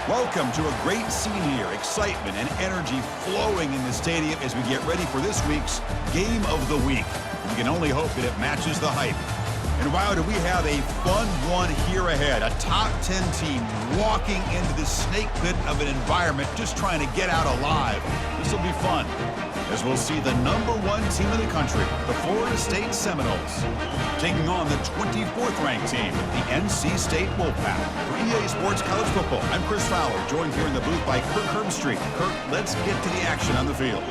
Welcome to a great scene here. Excitement and energy flowing in the stadium as we get ready for this week's Game of the Week. We can only hope that it matches the hype. And wow, do we have a fun one here ahead. A top 10 team walking into the snake pit of an environment just trying to get out alive. This will be fun as we'll see the #1 team in the country, the Florida State Seminoles, taking on the 24th ranked team, the NC State Wolfpack. For EA Sports College Football, I'm Chris Fowler, joined here in the booth by Kirk Herbstreit. Kirk, let's get to the action on the field.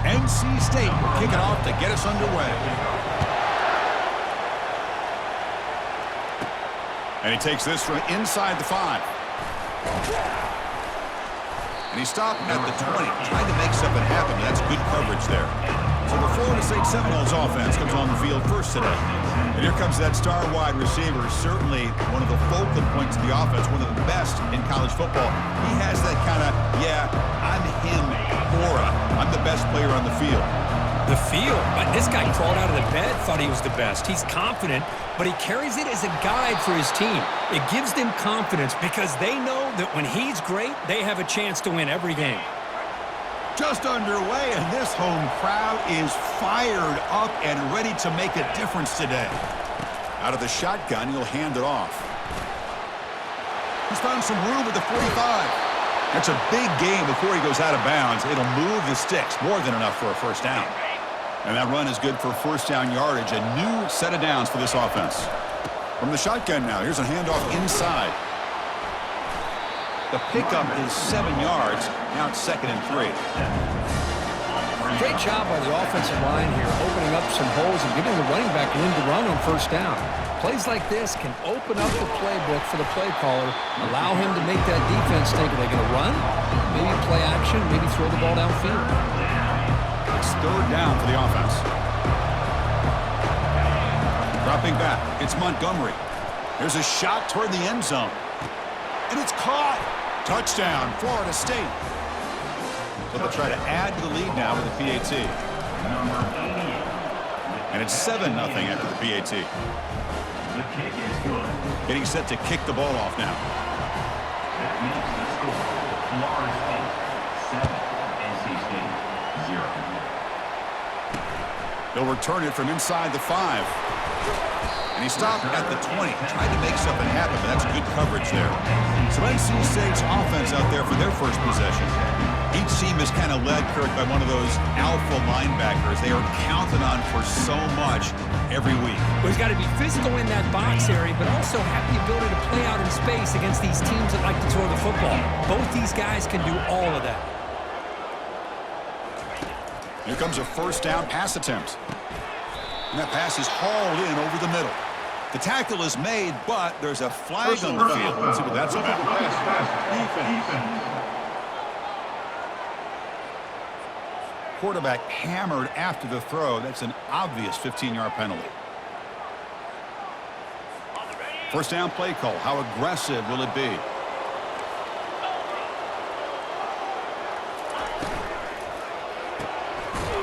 NC State will kick it off to get us underway. And he takes this from inside the 5. And he stopped at the 20, trying to make something happen. That's good coverage there. So the Florida State Seminoles offense comes on the field first today. And here comes that star wide receiver, certainly one of the focal points of the offense, one of the best in college football. He has that kind of, yeah, I'm him aura. I'm the best player on the field. The field? This guy crawled out of the bed, thought he was the best. He's confident, but he carries it as a guide for his team. It gives them confidence because they know that when he's great, they have a chance to win every game. Just underway, and this home crowd is fired up and ready to make a difference today. Out of the shotgun, he'll hand it off. He's found some room at the 45. That's a big gain before he goes out of bounds. It'll move the sticks, more than enough for a first down. And that run is good for first down yardage, a new set of downs for this offense. From the shotgun now, here's a handoff inside. The pickup is 7 yards. Now it's 2nd and 3. Great job by the offensive line here, opening up some holes and giving the running back room to run on first down. Plays like this can open up the playbook for the play caller, allow him to make that defense think, are they going to run? Maybe play action, maybe throw the ball downfield. It's 3rd down for the offense. Dropping back, it's Montgomery. There's a shot toward the end zone. And it's caught. Touchdown, Florida State. So they'll try to add to the lead now with the PAT. And it's 7-0 after the PAT. The kick is good. Getting set to kick the ball off now. That makes the score Florida State 7, NC State 0. They'll return it from inside the 5. And he stopped at the 20, trying to make something happen, but that's good coverage there. So NC State's offense out there for their first possession. Each team is kind of led, Kirk, by one of those alpha linebackers. They are counted on for so much every week. Well, he's got to be physical in that box area, but also have the ability to play out in space against these teams that like to throw the football. Both these guys can do all of that. Here comes a first down pass attempt. And that pass is hauled in over the middle. The tackle is made, but there's a flag on the field. Let's see what that's about. Quarterback hammered after the throw. That's an obvious 15-yard penalty. First down play call. How aggressive will it be?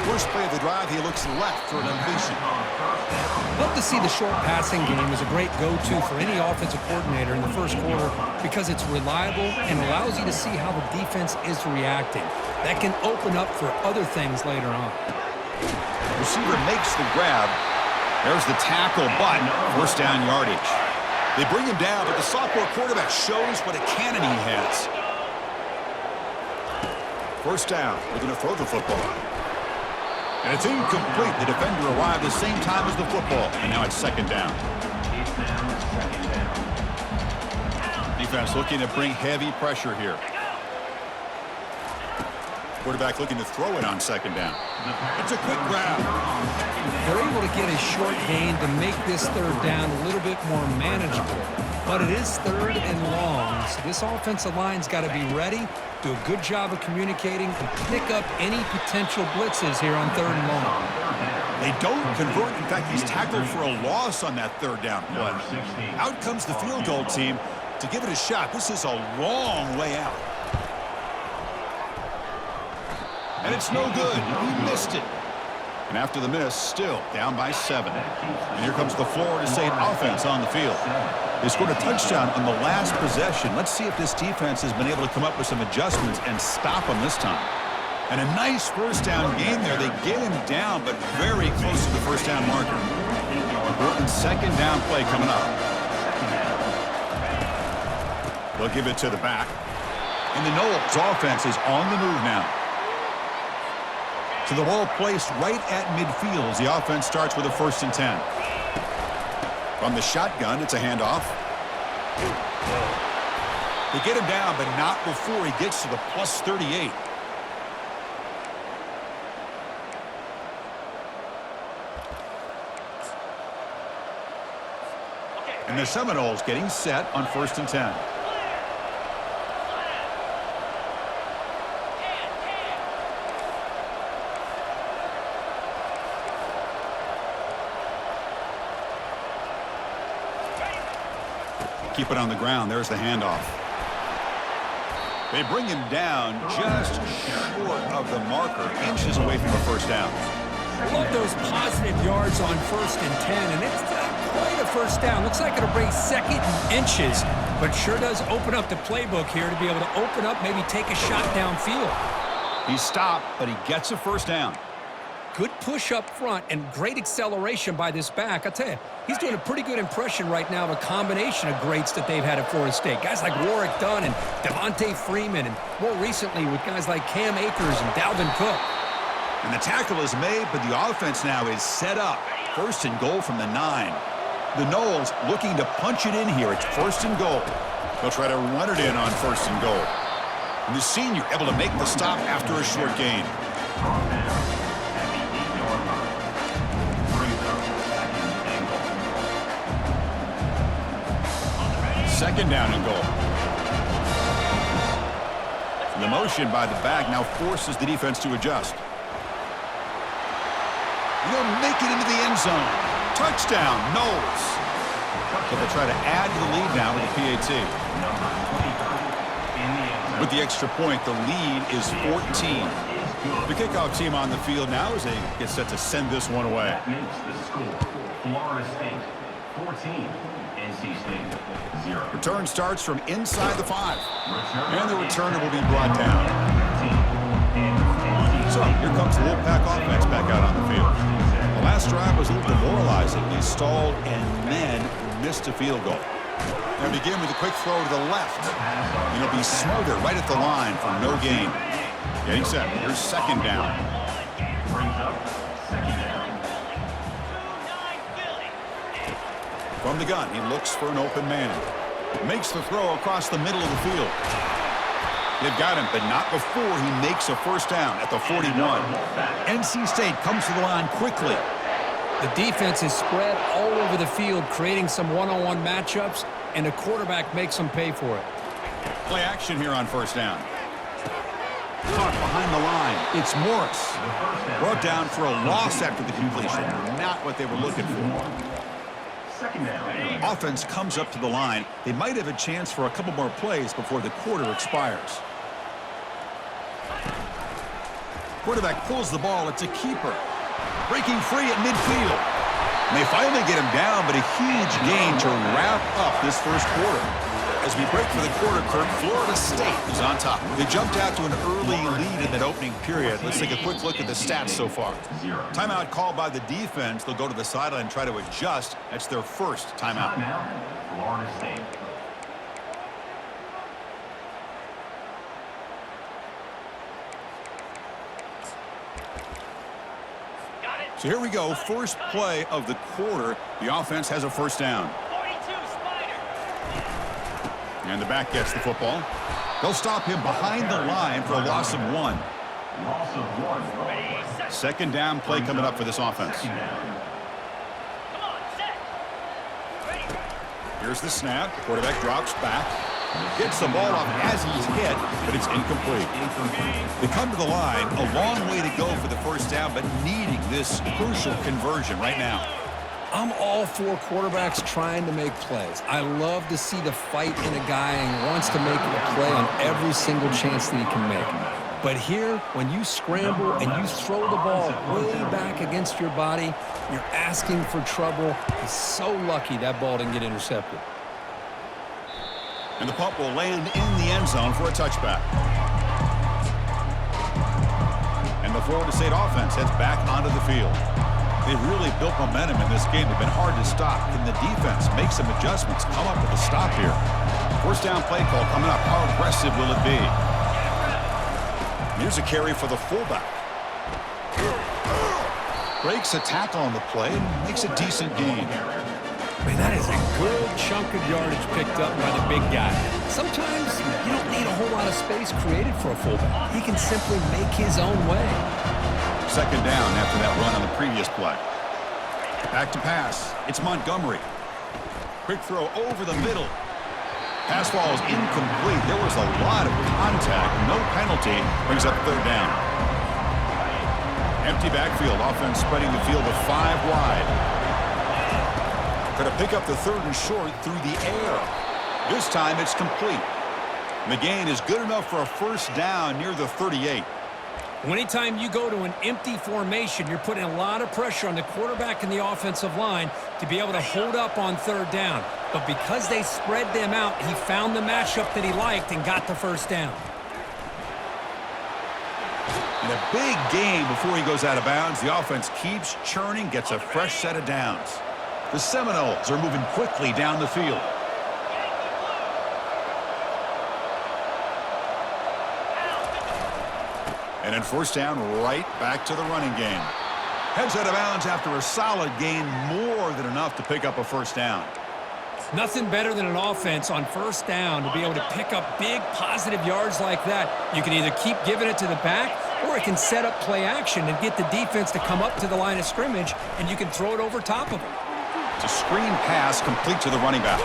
First play of the drive, he looks left for an completion. Love to see the short passing game as a great go-to for any offensive coordinator in the first quarter because it's reliable and allows you to see how the defense is reacting. That can open up for other things later on. Receiver makes the grab. There's the tackle, but first down yardage. They bring him down, but the sophomore quarterback shows what a cannon he has. First down, they're going to throw the football. And it's incomplete. The defender arrived the same time as the football, and now it's 2nd down. Defense looking to bring heavy pressure here. Quarterback looking to throw it on 2nd down. It's a quick grab. They're able to get a short gain to make this 3rd down a little bit more manageable. But it is 3rd and long, so this offensive line's got to be ready, do a good job of communicating, and pick up any potential blitzes here on 3rd and long. They don't convert. In fact, he's tackled for a loss on that 3rd down play. Out comes the field goal team to give it a shot. This is a long way out. And it's no good. He missed it. And after the miss, still down by 7. And here comes the Florida State offense on the field. They scored a touchdown on the last possession. Let's see if this defense has been able to come up with some adjustments and stop them this time. And a nice first down game there. They get him down, but very close to the first down marker. Important second down play coming up. They'll give it to the back. And the Noles offense is on the move now. So the ball placed right at midfield as the offense starts with a 1st and 10. From the shotgun, it's a handoff. They get him down, but not before he gets to the plus 38. And the Seminoles getting set on 1st and 10. Keep it on the ground. There's the handoff. They bring him down just short of the marker, inches away from the first down. I love those positive yards on 1st and 10, and it's quite a first down. Looks like it'll bring 2nd and inches, but sure does open up the playbook here to be able to open up, maybe take a shot downfield. He stopped, but he gets a first down. Good push up front and great acceleration by this back. I tell you, he's doing a pretty good impression right now of a combination of greats that they've had at Florida State. Guys like Warwick Dunn and Devontae Freeman, and more recently with guys like Cam Akers and Dalvin Cook. And the tackle is made, but the offense now is set up. 1st and goal from the 9. The Noles looking to punch it in here. It's 1st and goal. They'll try to run it in on 1st and goal. And the senior able to make the stop after a short gain. Second down and goal. The motion by the back now forces the defense to adjust. They'll make it into the end zone. Touchdown, Noles. So they'll try to add to the lead now with the PAT. With the extra point, the lead is 14. The kickoff team on the field now as they get set to send this one away. That makes the score Florida State 14, NC State 0. Return starts from inside the 5. And the returner will be brought down. So here comes the Wolfpack offense back out on the field. The last drive was a little demoralizing. They stalled and then missed a field goal. They begin with a quick throw to the left. It'll be smothered right at the line for no gain. Getting set. Here's 2nd down. Brings up 2nd down. From the gun, he looks for an open man. Makes the throw across the middle of the field. They've got him, but not before he makes a first down at the 41. NC State comes to the line quickly. The defense is spread all over the field, creating some one-on-one matchups, and the quarterback makes them pay for it. Play action here on 1st down. Caught behind the line. It's Morris. Brought down for a loss after the completion. Not what they were looking for. 2nd down. Offense comes up to the line. They might have a chance for a couple more plays before the quarter expires. Quarterback pulls the ball. It's a keeper. Breaking free at midfield. And they finally get him down, but a huge gain to wrap up this first quarter. As we break for the quarter, Kirk, Florida State is on top. They jumped out to an early lead in that opening period. Let's take a quick look at the stats so far. Timeout called by the defense. They'll go to the sideline and try to adjust. That's their first timeout. Timeout, Florida State. So here we go. First play of the quarter. The offense has a first down. And the back gets the football. They'll stop him behind the line for a loss of 1. Loss of 1. Second down play coming up for this offense. Here's the snap. Quarterback drops back. Gets the ball off as he's hit, but it's incomplete. They come to the line. A long way to go for the first down, but needing this crucial conversion right now. I'm all for quarterbacks trying to make plays. I love to see the fight in a guy and wants to make a play on every single chance that he can make. But here, when you scramble and you throw the ball way back against your body, you're asking for trouble. He's so lucky that ball didn't get intercepted. And the punt will land in the end zone for a touchback. And the Florida State offense heads back onto the field. They've really built momentum in this game. They've been hard to stop. Can the defense make some adjustments, come up with a stop here? First down play call coming up. How aggressive will it be? Here's a carry for the fullback. Breaks a tackle on the play and makes a decent gain. Man, that is a good chunk of yardage picked up by the big guy. Sometimes you don't need a whole lot of space created for a fullback. He can simply make his own way. Second down after that run on the previous play. Back to pass. It's Montgomery. Quick throw over the middle. Pass ball is incomplete. There was a lot of contact. No penalty. Brings up third down. Empty backfield. Offense spreading the field with 5 wide. Going to pick up the third and short through the air. This time it's complete. The gain is good enough for a first down near the 38. Anytime you go to an empty formation, you're putting a lot of pressure on the quarterback and the offensive line to be able to hold up on third down. But because they spread them out, he found the matchup that he liked and got the first down. And a big gain before he goes out of bounds. The offense keeps churning, gets a fresh set of downs. The Seminoles are moving quickly down the field. And then first down, right back to the running game. Heads out of bounds after a solid gain, more than enough to pick up a first down. Nothing better than an offense on first down to be able to pick up big positive yards like that. You can either keep giving it to the back, or it can set up play action and get the defense to come up to the line of scrimmage, and you can throw it over top of them. It's a screen pass complete to the running back.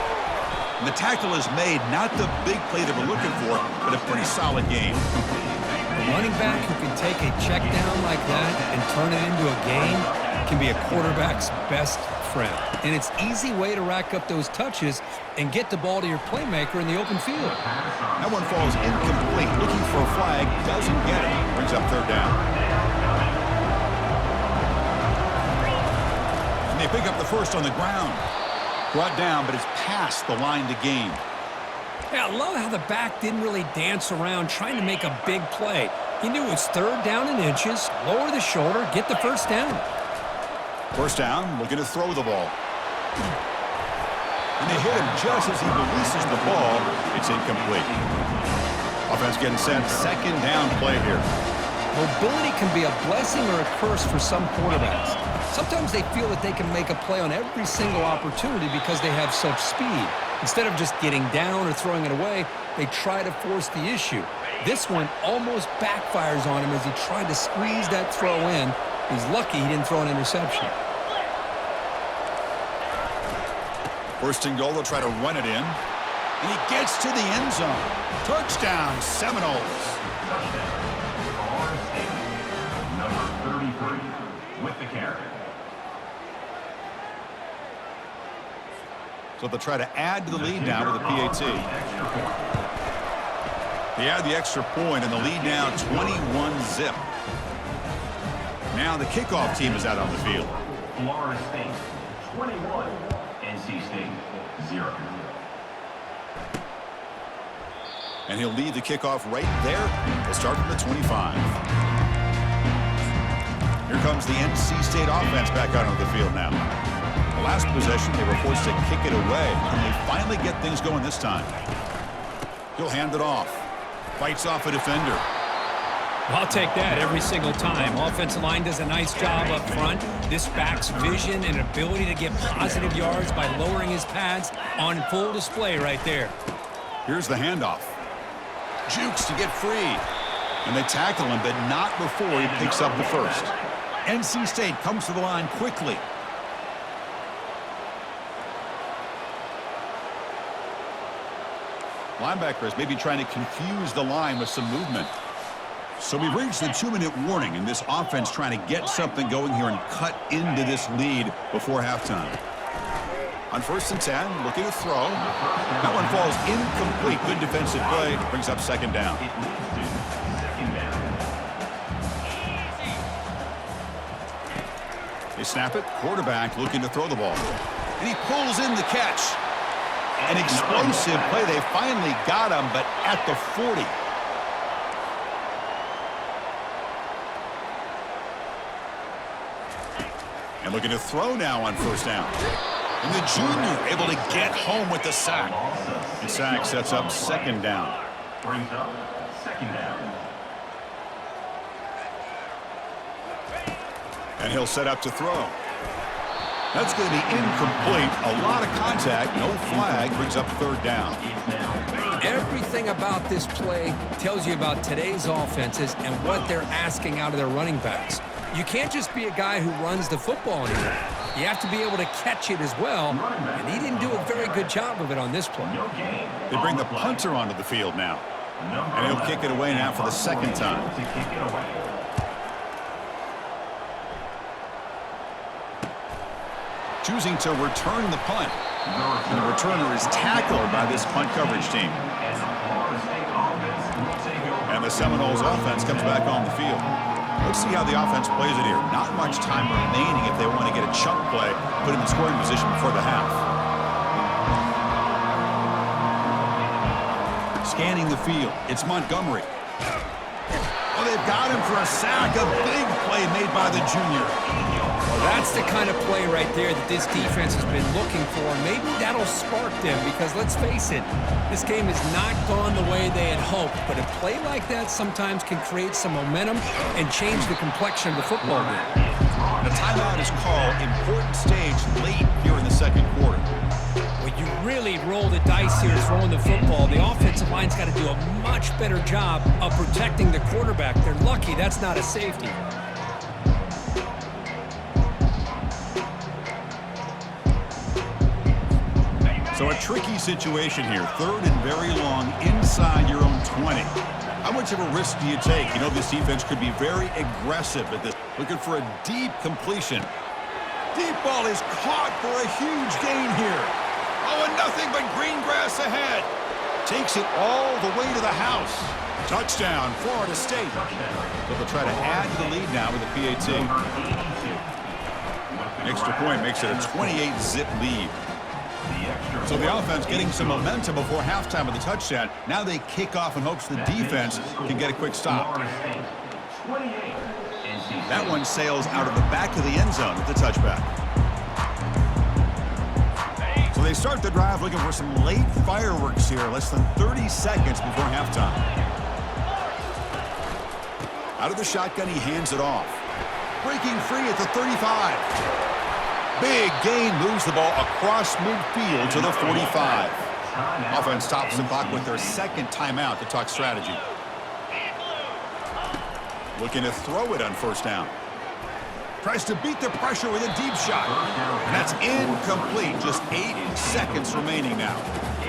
And the tackle is made, not the big play that we're looking for, but a pretty solid gain. A running back who can take a check down like that and turn it into a gain can be a quarterback's best friend. And it's an easy way to rack up those touches and get the ball to your playmaker in the open field. That one falls incomplete. Looking for a flag, doesn't get it. Brings up third down. And they pick up the first on the ground. Brought down, but it's past the line to gain. Yeah, I love how the back didn't really dance around trying to make a big play. He knew it's third down and inches, lower the shoulder, get the first down. First down, looking to throw the ball. And they hit him just as he releases the ball. It's incomplete. Offense getting sent. Second down play here. Mobility can be a blessing or a curse for some quarterbacks. Sometimes they feel that they can make a play on every single opportunity because they have such speed. Instead of just getting down or throwing it away, they try to force the issue. This one almost backfires on him as he tried to squeeze that throw in. He's lucky he didn't throw an interception. First and goal, they'll try to run it in. And he gets to the end zone. Touchdown, Seminoles. Number 33 with the carry. So they'll try to add to the lead now with a PAT. They add the extra point, and the lead now 21-zip. Now the kickoff team is out on the field. Florida State 21, NC State 0. And he'll lead the kickoff right there. They'll start from the 25. Here comes the NC State offense back out on the field now. The last possession, they were forced to kick it away, and they finally get things going this time. He'll hand it off. Fights off a defender. I'll take that every single time. Offensive line does a nice job up front. This back's vision and ability to get positive yards by lowering his pads on full display right there. Here's the handoff. Jukes to get free. And they tackle him, but not before he picks up the first. NC State comes to the line quickly. Linebackers maybe trying to confuse the line with some movement. So we've reached the 2-minute warning, and this offense trying to get something going here and cut into this lead before halftime. On 1st and 10, looking to throw. That one falls incomplete. Good defensive play. Brings up 2nd down. They snap it. Quarterback looking to throw the ball. And he pulls in the catch. An explosive play. They finally got him, but at the 40. And looking to throw now on 1st down. And the junior able to get home with the sack. The sack sets up 2nd down. Brings up 2nd down. And he'll set up to throw. That's going to be incomplete. A lot of contact. No flag. Brings up 3rd down. Everything about this play tells you about today's offenses and what they're asking out of their running backs. You can't just be a guy who runs the football anymore. You have to be able to catch it as well, and he didn't do a very good job of it on this play. They bring the punter onto the field now. And he'll kick it away now for the 2nd time. Choosing to return the punt. And the returner is tackled by this punt coverage team. And the Seminoles offense comes back on the field. Let's see how the offense plays it here. Not much time remaining if they want to get a chunk play, put him in scoring position before the half. Scanning the field, it's Montgomery. Oh, they've got him for a sack. A big play made by the junior. Well, that's the kind of play right there that this defense has been looking for. Maybe that'll spark them because, let's face it, this game has not gone the way they had hoped. But a play like that sometimes can create some momentum and change the complexion of the football game. A timeout is called. Important stage late here in the 2nd quarter. When you really roll the dice here throwing the football, the offensive line's got to do a much better job of protecting the quarterback. They're lucky that's not a safety. So a tricky situation here. 3rd and very long inside your own 20. How much of a risk do you take? You know this defense could be very aggressive at this. Looking for a deep completion. Deep ball is caught for a huge gain here. Oh, and nothing but green grass ahead. Takes it all the way to the house. Touchdown, Florida State. So they'll try to add to the lead now with a PAT. An extra point makes it a 28-zip lead. So the offense getting some momentum before halftime with the touchdown. Now they kick off in hopes the defense can get a quick stop. That one sails out of the back of the end zone with the touchback. So they start the drive looking for some late fireworks here, less than 30 seconds before halftime. Out of the shotgun, he hands it off. Breaking free at the 35. Big gain, moves the ball across midfield to the 45. Offense stops the clock with their 2nd timeout to talk strategy. Looking to throw it on 1st down. Tries to beat the pressure with a deep shot. And that's incomplete. Just 8 seconds remaining now.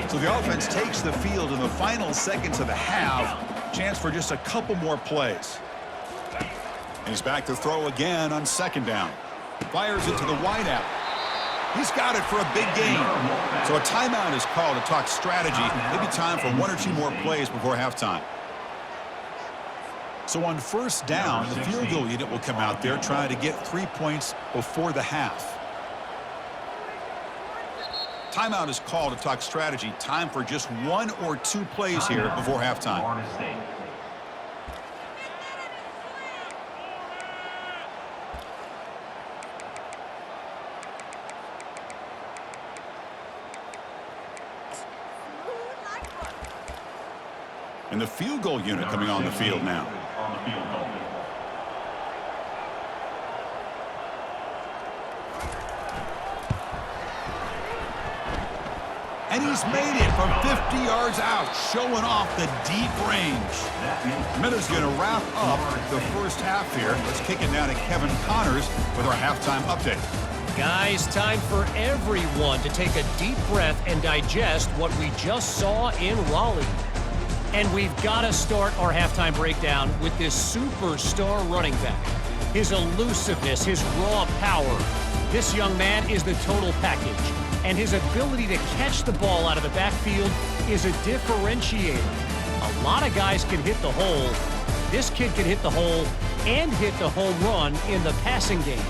So the offense takes the field in the final seconds of the half. Chance for just a couple more plays. And he's back to throw again on 2nd down. Fires it to the wideout. He's got it for a big gain. So a timeout is called to talk strategy. Maybe time for 1 or 2 more plays before halftime. So on 1st down, the field goal unit will come out there trying to get 3 points before the half. Timeout is called to talk strategy. Time for just 1 or 2 plays here before halftime. And the field goal unit coming on the field now. And he's made it from 50 yards out, showing off the deep range. Miller's going to wrap up the first half here. Let's kick it down to Kevin Connors with our halftime update. Guys, time for everyone to take a deep breath and digest what we just saw in Raleigh. And we've got to start our halftime breakdown with this superstar running back. His elusiveness, his raw power. This young man is the total package. And his ability to catch the ball out of the backfield is a differentiator. A lot of guys can hit the hole. This kid can hit the hole and hit the home run in the passing game.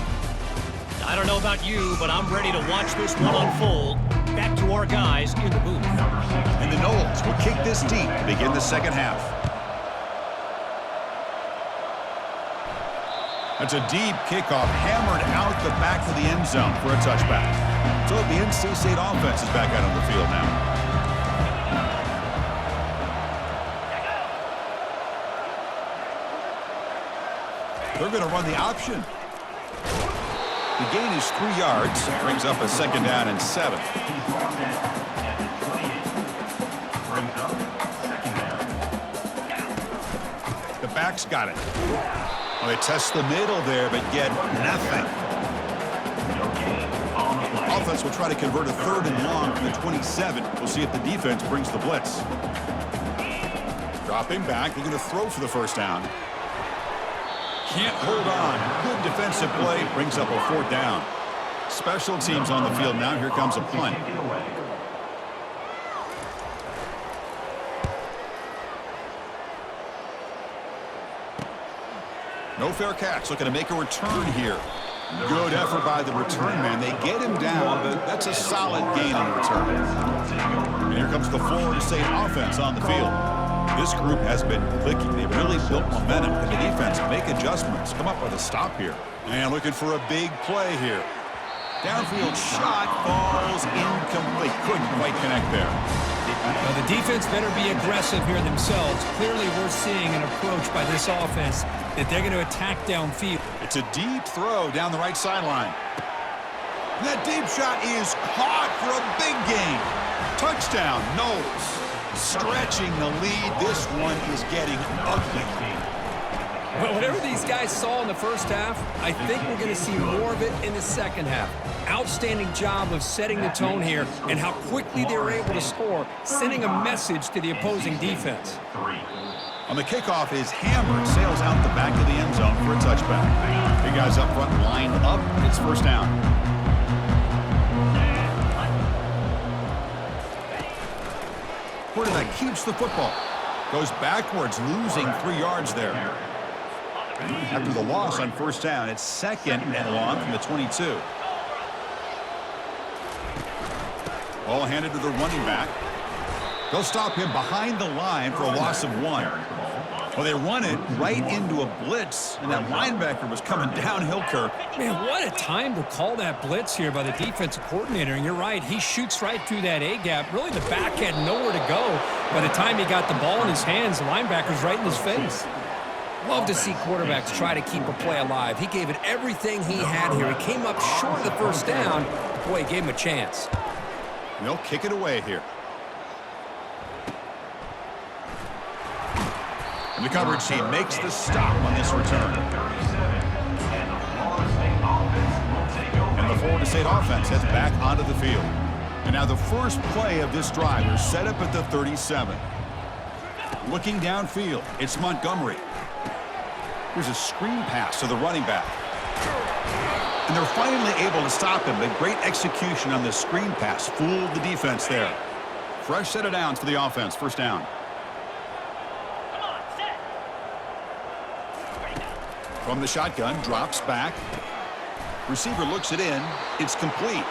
I don't know about you, but I'm ready to watch this one unfold. Back to our guys in the booth. And the Knowles will kick this deep to begin the second half. That's a deep kickoff, hammered out the back of the end zone for a touchback. So the NC State offense is back out on the field now. They're going to run the option. The gain is 3 yards, brings up a second down and 7. The back's got it. Well, they test the middle there, but get nothing. Offense will try to convert a 3rd and long from the 27. We'll see if the defense brings the blitz. Dropping back, they're going to throw for the first down. Can't hold on. Good defensive play, brings up a 4th down. Special teams on the field now. Here comes a punt. No fair catch. Looking to make a return here. Good effort by the return man. They get him down, but that's a solid gain on the return. And here comes the Florida State offense on the field. This group has been clicking. They've really built momentum. And the defense make adjustments. Come up with a stop here. And looking for a big play here. Downfield shot falls incomplete. Couldn't quite connect there. Well, the defense better be aggressive here themselves. Clearly, we're seeing an approach by this offense that they're going to attack downfield. It's a deep throw down the right sideline. And that deep shot is caught for a big gain. Touchdown, Knowles. Stretching the lead. This one is getting ugly. Well, whatever these guys saw in the first half, I think we're going to see more of it in the second half. Outstanding job of setting the tone here and how quickly they were able to score, sending a message to the opposing defense. On the kickoff is hammered, sails out the back of the end zone for a touchback. Big guys up front lined up. It's first down. Quarterback keeps the football. Goes backwards, losing 3 yards there. After the loss on first down, it's 2nd and long from the 22. Ball handed to the running back. They'll stop him behind the line for a loss of 1. Well, they run it right into a blitz, and that linebacker was coming downhill, Kirk. Man, what a time to call that blitz here by the defensive coordinator. And you're right, he shoots right through that A-gap. Really, the back had nowhere to go. By the time he got the ball in his hands, the linebacker's right in his face. Love to see quarterbacks try to keep a play alive. He gave it everything he had here. He came up short of the first down. Boy, he gave him a chance. They'll kick it away here. And the coverage team makes the stop on this return. And the Florida State offense heads back onto the field. And now the first play of this drive is set up at the 37. Looking downfield, it's Montgomery. Here's a screen pass to the running back. And they're finally able to stop him. A great execution on the screen pass. Fooled the defense there. Fresh set of downs for the offense. First down. From the shotgun, drops back. Receiver looks it in. It's complete.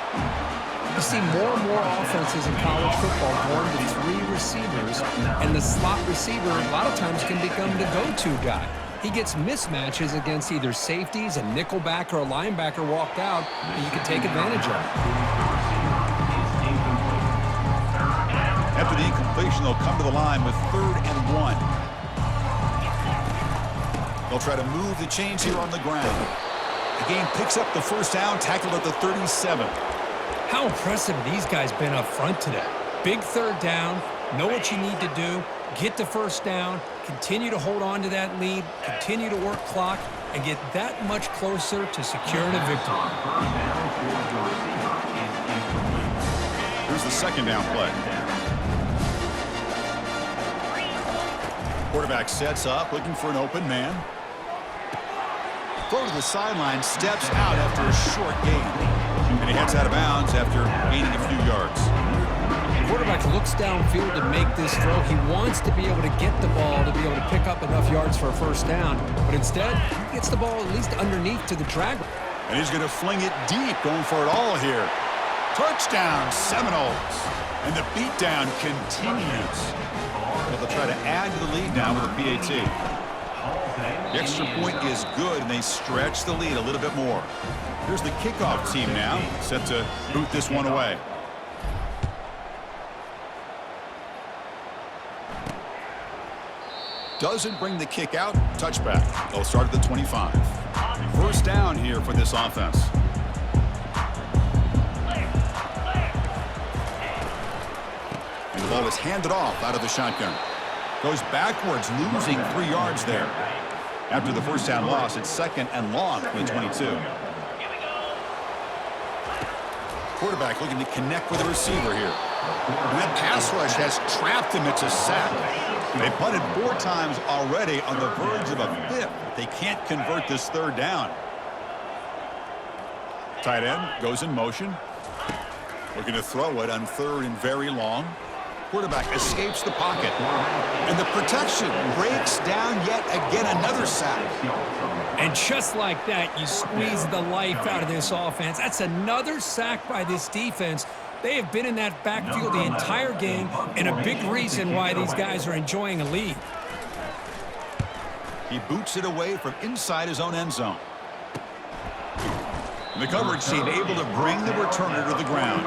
You see more and more offenses in college football going to 3 receivers, and the slot receiver a lot of times can become the go-to guy. He gets mismatches against either safeties, a nickelback, or a linebacker walked out, and you can take advantage of it. After the incompletion, they'll come to the line with 3rd and 1. They'll try to move the chains here on the ground. The game picks up the first down, tackled at the 37. How impressive have these guys been up front today? Big 3rd down, know what you need to do, get the first down, continue to hold on to that lead, continue to work clock, and get that much closer to securing a victory. Here's the second down play. Quarterback sets up, looking for an open man. Throw to the sideline, steps out after a short gain. And he heads out of bounds after gaining a few yards. Quarterback looks downfield to make this throw. He wants to be able to get the ball to be able to pick up enough yards for a first down. But instead, he gets the ball at least underneath to the drag. And he's going to fling it deep, going for it all here. Touchdown, Seminoles. And the beatdown continues. Well, they'll try to add to the lead now with a PAT. The extra point is good, and they stretch the lead a little bit more. Here's the kickoff team now, set to boot this one away. Doesn't bring the kick out. Touchback. They'll start at the 25. First down here for this offense. And the ball is handed off out of the shotgun. Goes backwards, losing 3 yards there. After the first down loss, it's second and long from the 22. Quarterback looking to connect with the receiver here. And that pass rush has trapped him. It's a sack. They punted 4 times already, on the verge of a 5th. They can't convert this third down. Tight end goes in motion. Looking to throw it on 3rd and very long. Quarterback escapes the pocket. And the protection breaks down yet again, another sack. And just like that, you squeeze the life out of this offense. That's another sack by this defense. They have been in that backfield the entire game, and a big reason why these guys are enjoying a lead. He boots it away from inside his own end zone. And the coverage team able to bring the returner to the ground.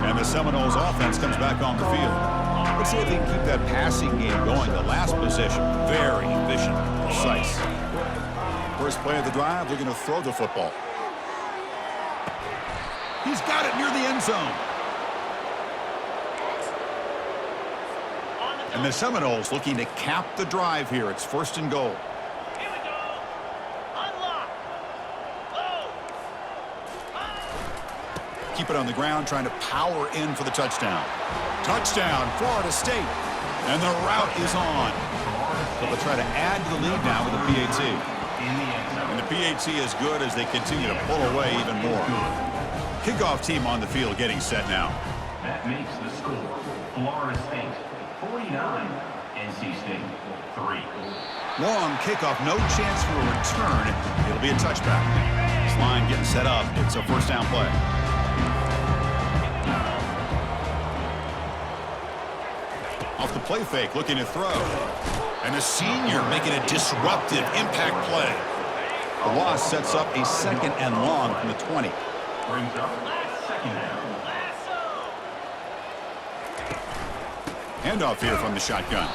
And the Seminoles offense comes back on the field. Let's see if they can keep that passing game going. The last possession, very efficient, precise. First play of the drive, looking to throw the football. He's got it near the end zone. And the Seminoles looking to cap the drive here. It's 1st and goal. Here we go. Unlock. Low. Keep it on the ground, trying to power in for the touchdown. Touchdown, Florida State. And the route is on. So they'll try to add to the lead now with a PAT. And the PAT is good as they continue to pull away even more. Kickoff team on the field getting set now. That makes the score Florida State 49, NC State 3. Long kickoff, no chance for a return. It'll be a touchback. This line getting set up. It's a first down play. Off the play fake, looking to throw. And the senior making a disruptive impact play. The loss sets up a 2nd and long from the 20. Brings up 2nd down. Handoff here from the shotgun.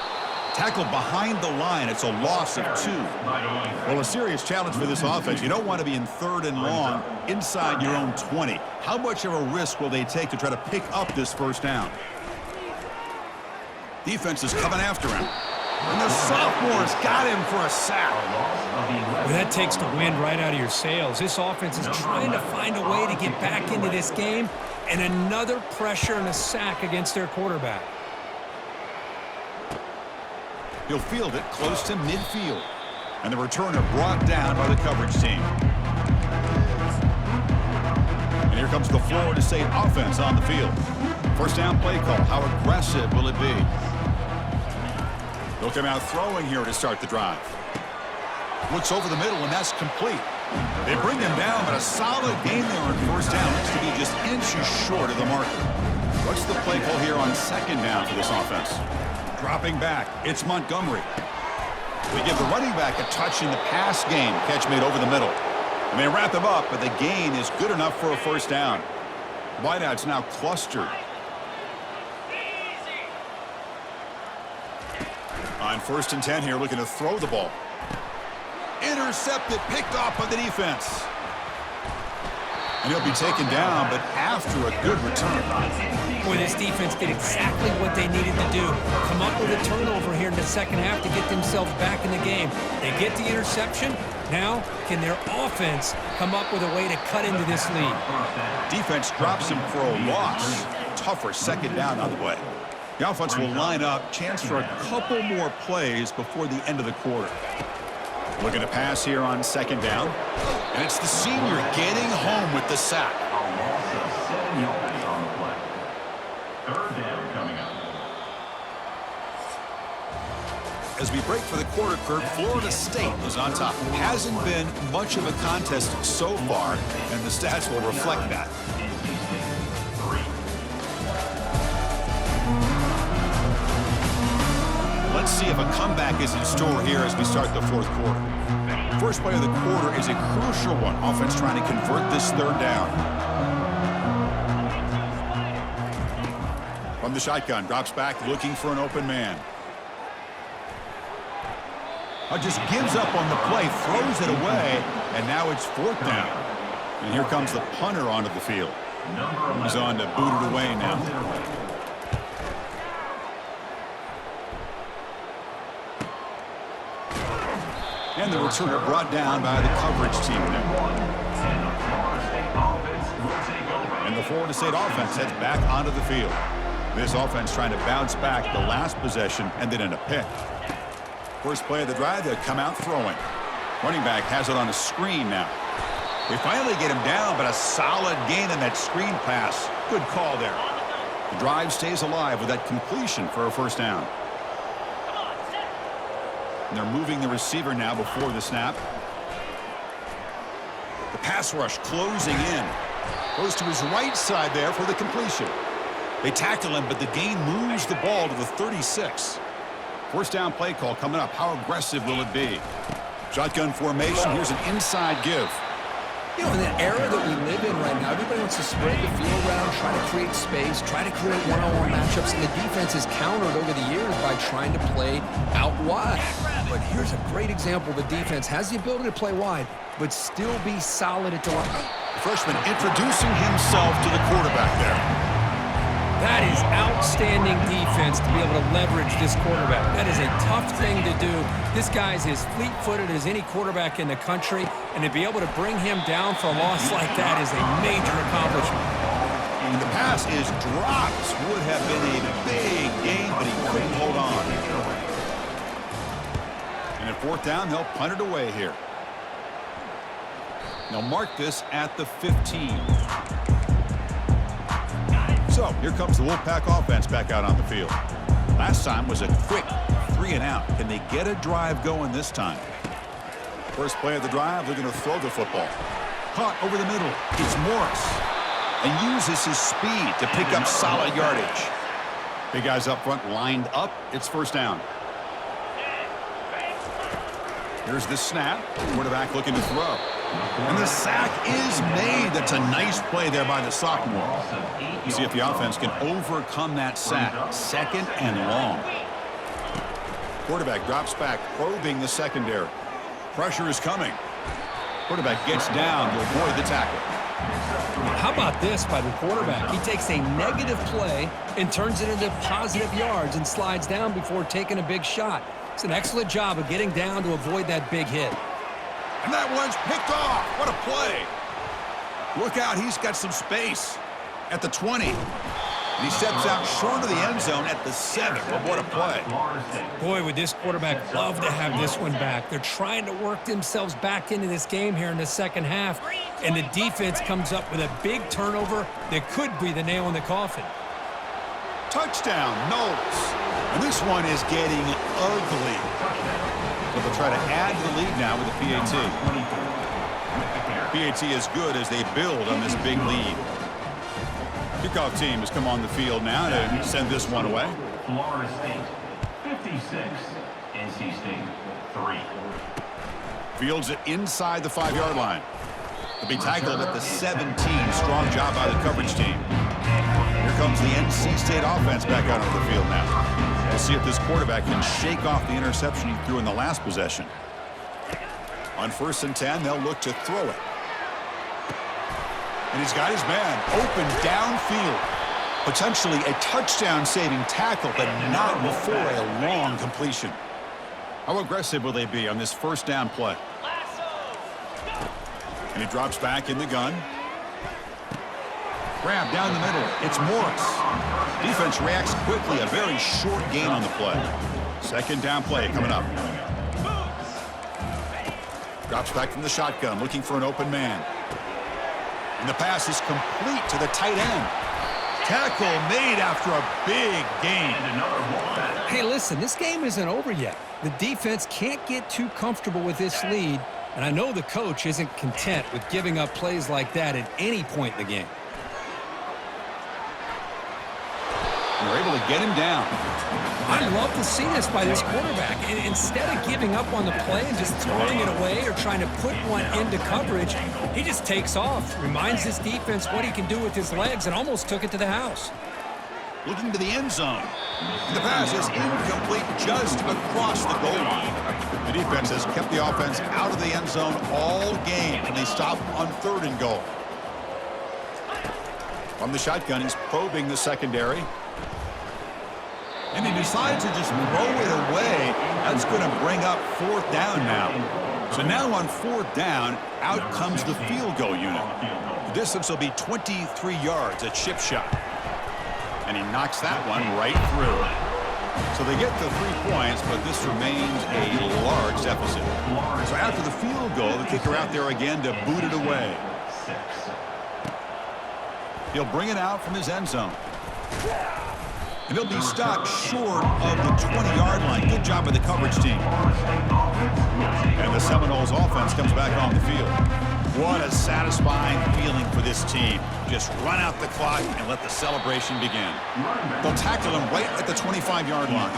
Tackled behind the line. It's a loss of 2. Well, a serious challenge for this offense. You don't want to be in 3rd and long inside your own 20. How much of a risk will they take to try to pick up this first down? Defense is coming after him. And the sophomore's got him for a sack. Well, that takes the wind right out of your sails. This offense is trying to find a way to get back into this game, and another pressure and a sack against their quarterback. He'll field it close to midfield. And the returner brought down by the coverage team. And here comes the Florida State offense on the field. First down play call. How aggressive will it be? They'll come out throwing here to start the drive. Looks over the middle, and that's complete. They bring him down, but a solid gain there on first down. Looks to be just inches short of the marker. What's the play call here on 2nd down for this offense? Dropping back, it's Montgomery. They give the running back a touch in the pass game. Catch made over the middle. And they wrap him up, but the gain is good enough for a first down. Wideouts now clustered. On 1st and 10 here, looking to throw the ball. Intercepted, picked off by the defense. And he'll be taken down, but after a good return. Boy, this defense did exactly what they needed to do. Come up with a turnover here in the second half to get themselves back in the game. They get the interception. Now, can their offense come up with a way to cut into this lead? Defense drops him for a loss. Tougher 2nd down on the way. The offense will line up. Chance for a couple more plays before the end of the quarter. Looking to pass here on second down. And it's the senior getting home with the sack. A loss of 7 yards on the play. Third down coming up. As we break for the quarter curve, Florida State is on top. Hasn't been much of a contest so far, and the stats will reflect that. Let's see if a comeback is in store here as we start the fourth quarter. First play of the quarter is a crucial one. Offense trying to convert this third down. From the shotgun, drops back looking for an open man. Just gives up on the play, throws it away, and now it's fourth down. And here comes the punter onto the field. He's on to boot it away now. And the returner brought down by the coverage team there. And the Florida State offense heads back onto the field. This offense trying to bounce back the last possession and then in a pick. First play of the drive, they'll come out throwing. Running back has it on a screen now. They finally get him down, but a solid gain on that screen pass. Good call there. The drive stays alive with that completion for a first down. And they're moving the receiver now before the snap. The pass rush closing in. Goes to his right side there for the completion. They tackle him, but the gain moves the ball to the 36. First down play call coming up. How aggressive will it be? Shotgun formation. Here's an inside give. You know, in the era that we live in right now, everybody wants to spread the field around, try to create space, try to create one-on-one matchups, and the defense has countered over the years by trying to play out wide. But here's a great example. The defense has the ability to play wide, but still be solid at the line. The freshman introducing himself to the quarterback there. That is outstanding defense to be able to leverage this quarterback. That is a tough thing to do. This guy's as fleet-footed as any quarterback in the country, and to be able to bring him down for a loss like that is a major accomplishment. And the pass is dropped. Would have been a big gain, but he couldn't hold on. And at fourth down, they'll punt it away here. They'll mark this at the 15. So here comes the Wolfpack offense back out on the field. Last time was a quick 3-and-out. Can they get a drive going this time? First play of the drive, they're going to throw the football. Caught over the middle. It's Morris. And uses his speed to pick up solid yardage. Big guys up front lined up. It's first down. Here's the snap. Quarterback looking to throw. And the sack is made. That's a nice play there by the sophomore. You see if the offense can overcome that sack. Second and long. Quarterback drops back, probing the secondary. Pressure is coming. Quarterback gets down to avoid the tackle. How about this by the quarterback? He takes a negative play and turns it into positive yards and slides down before taking a big shot. It's an excellent job of getting down to avoid that big hit. And that one's picked off. What a play. Look out, he's got some space at the 20. And he steps out short of the end zone at the 7. But what a play. Boy, would this quarterback love to have this one back. They're trying to work themselves back into this game here in the second half. And the defense comes up with a big turnover that could be the nail in the coffin. Touchdown, Knowles. And this one is getting ugly. But they'll try to add to the lead now with the PAT. PAT is good as they build on this big lead. Kickoff team has come on the field now to send this one away. Florida State 56, NC State 3. Fields it inside the 5-yard line. They'll be tackled at the 17. Strong job by the coverage team. Here comes the NC State offense back out on the field now. We'll see if this quarterback can shake off the interception he threw in the last possession. On 1st and 10, they'll look to throw it. And he's got his man open downfield. Potentially a touchdown-saving tackle, but not before a long completion. How aggressive will they be on this first down play? And he drops back in the gun. Grab down the middle. It's Morris. Defense reacts quickly. A very short gain on the play. Second down play coming up. Drops back from the shotgun, looking for an open man. And the pass is complete to the tight end. Tackle made after a big gain. Hey, listen, this game isn't over yet. The defense can't get too comfortable with this lead, and I know the coach isn't content with giving up plays like that at any point in the game. They're able to get him down. I love to see this by this quarterback. And instead of giving up on the play and just throwing it away or trying to put one into coverage, he just takes off, reminds his defense what he can do with his legs, and almost took it to the house. Looking to the end zone. The pass is incomplete just across the goal line. The defense has kept the offense out of the end zone all game, and they stop on 3rd and goal. From the shotgun, he's probing the secondary. And he decides to just throw it away. That's going to bring up 4th down now. So now on 4th down, out comes the field goal unit. The distance will be 23 yards at chip shot. And he knocks that one right through. So they get the 3 points, but this remains a large deficit. So after the field goal, the kicker out there again to boot it away. He'll bring it out from his end zone. And he'll be stopped short of the 20-yard line. Good job by the coverage team. And the Seminoles offense comes back on the field. What a satisfying feeling for this team. Just run out the clock and let the celebration begin. They'll tackle him right at the 25-yard line.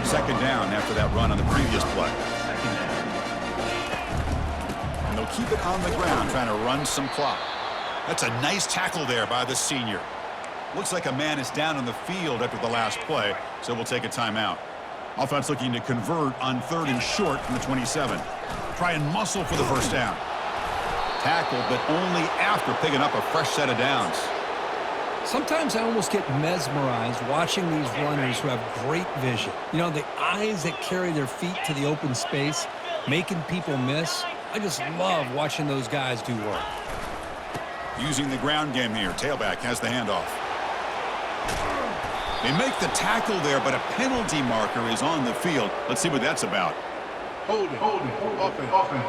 Second down after that run on the previous play. And they'll keep it on the ground, trying to run some clock. That's a nice tackle there by the senior. Looks like a man is down on the field after the last play, so we'll take a timeout. Offense looking to convert on 3rd and short from the 27. Try and muscle for the first down. Tackled, but only after picking up a fresh set of downs. Sometimes I almost get mesmerized watching these runners who have great vision. You know, the eyes that carry their feet to the open space, making people miss. I just love watching those guys do work. Using the ground game here. Tailback has the handoff. They make the tackle there, but a penalty marker is on the field. Let's see what that's about. Hold it. Offense.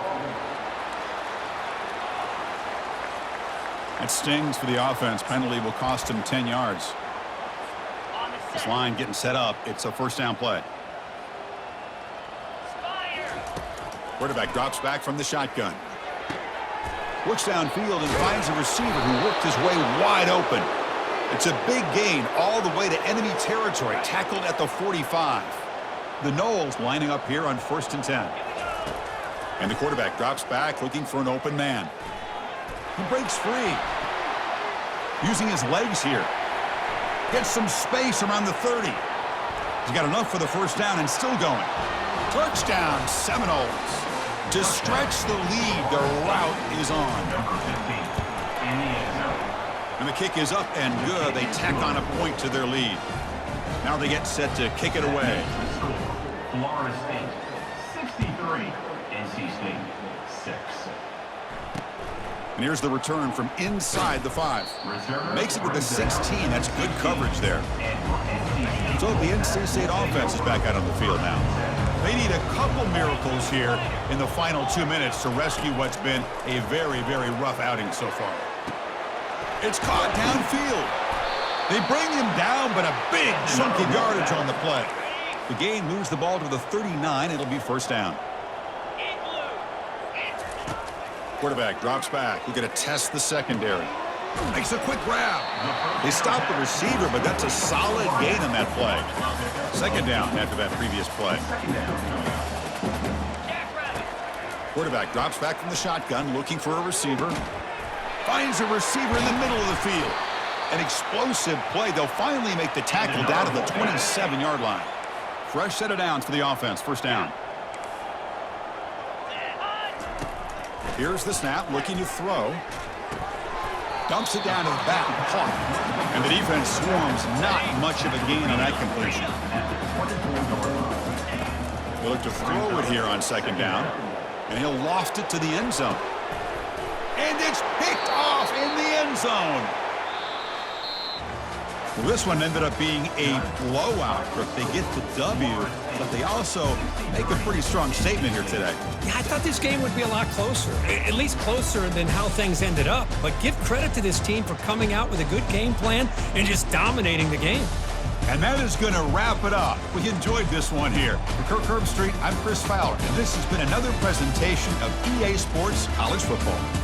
That stings for the offense. Penalty will cost him 10 yards. This line getting set up. It's a first down play. Quarterback drops back from the shotgun. Looks downfield and finds a receiver who worked his way wide open. It's a big gain all the way to enemy territory, tackled at the 45. The Noles lining up here on 1st and 10. And the quarterback drops back looking for an open man. He breaks free. Using his legs here. Gets some space around the 30. He's got enough for the first down and still going. Touchdown, Seminoles. To stretch the lead, the route is on. And the kick is up and good. They tack on a point to their lead. Now they get set to kick it away. Florida State 63, NC State 6. And here's the return from inside the 5. Makes it with the 16. That's good coverage there. So the NC State offense is back out on the field now. They need a couple miracles here in the final 2 minutes to rescue what's been a very, very rough outing so far. It's caught downfield. They bring him down, but a big chunk of yardage on the play. The gain moves the ball to the 39. It'll be first down. Quarterback drops back. We're going to test the secondary. Makes a quick grab. They stop the receiver, but that's a solid gain on that play. Second down after that previous play. Quarterback drops back from the shotgun, looking for a receiver. Finds a receiver in the middle of the field. An explosive play. They'll finally make the tackle down to the 27-yard line. Fresh set of downs for the offense. First down. Here's the snap, looking to throw. Dumps it down to the back. Caught. And the defense swarms. Not much of a gain on that completion. They look to throw it here on second down. And he'll loft it to the end zone. And it's picked off in the end end zone. Well, this one ended up being a blowout. They get the W, but they also make a pretty strong statement here today. Yeah, I thought this game would be a lot closer, at least closer than how things ended up. But give credit to this team for coming out with a good game plan and just dominating the game. And that is going to wrap it up. We enjoyed this one here. For Kirk Herbstreit, I'm Chris Fowler, and this has been another presentation of EA Sports College Football.